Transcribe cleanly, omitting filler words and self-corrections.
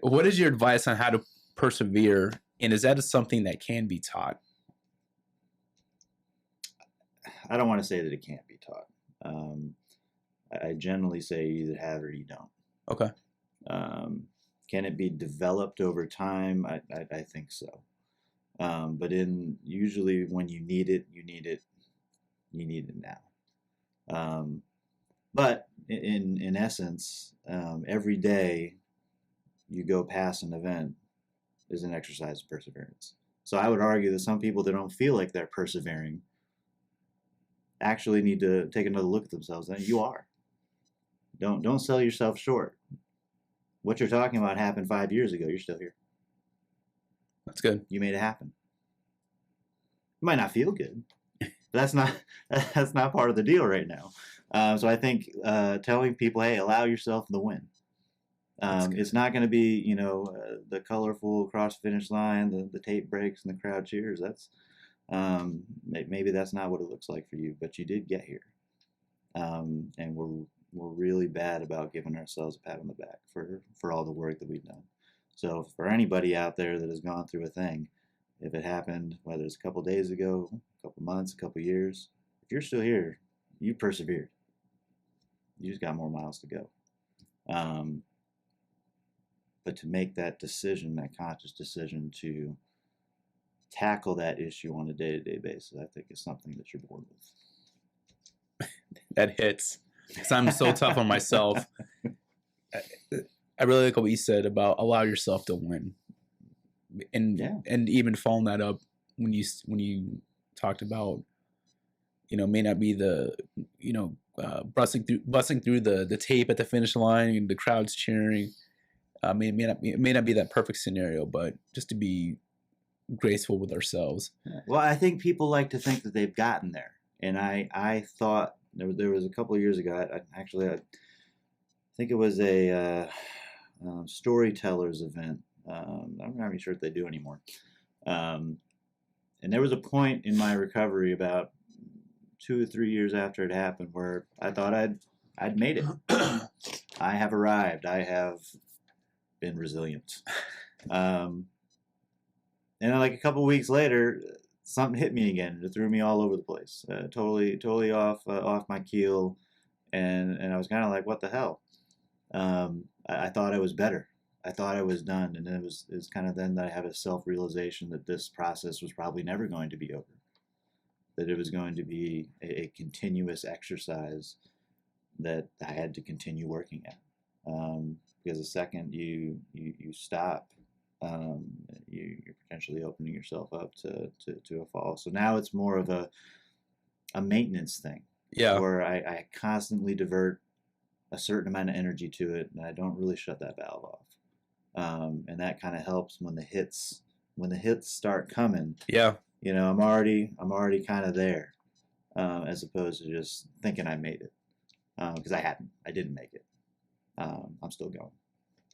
What is your advice on how to persevere, and is that something that can be taught? I don't want to say that it can't be taught. I generally say you either have it or you don't. Okay. Can it be developed over time? I think so. But usually when you need it now. But in essence, every day you go past an event is an exercise of perseverance. So I would argue that some people that don't feel like they're persevering actually need to take another look at themselves. And you are. Don't sell yourself short. What you're talking about happened 5 years ago. You're still here. That's good. You made it happen. It might not feel good, but that's not part of the deal right now. So I think telling people, hey, allow yourself the win. It's not going to be, the colorful cross finish line, the tape breaks, and the crowd cheers. That's maybe that's not what it looks like for you, but you did get here. And we're really bad about giving ourselves a pat on the back for all the work that we've done. So for anybody out there that has gone through a thing, if it happened, whether it's a couple days ago, a couple months, a couple years, if you're still here, you persevered. You just got more miles to go. But to make that decision, that conscious decision to tackle that issue on a day-to-day basis, I think is something that you're born with. That hits. Because I'm so tough on myself. I really like what you said about allow yourself to win, and even following that up when you talked about, may not be the, busting through the tape at the finish line and the crowd's cheering. It may not be that perfect scenario, but just to be graceful with ourselves. Well, I think people like to think that they've gotten there, and I thought there was a couple of years ago. I think it was a storytellers event. I'm not even sure if they do anymore. And there was a point in my recovery about 2 or 3 years after it happened where I thought I'd made it. I have arrived. I have been resilient. And then like a couple of weeks later, something hit me again. It threw me all over the place. Totally off my keel, and I was kind of like, what the hell? I thought I was better. I thought I was done, and then it was kind of then that I had a self-realization that this process was probably never going to be over. That it was going to be a continuous exercise that I had to continue working at. Because the second you stop, you're potentially opening yourself up to a fall. So now it's more of a maintenance thing. Yeah. Where I constantly divert a certain amount of energy to it, and I don't really shut that valve off. And that kind of helps when the hits start coming. Yeah. I'm already kind of there, as opposed to just thinking I made it, because I didn't make it. I'm still going.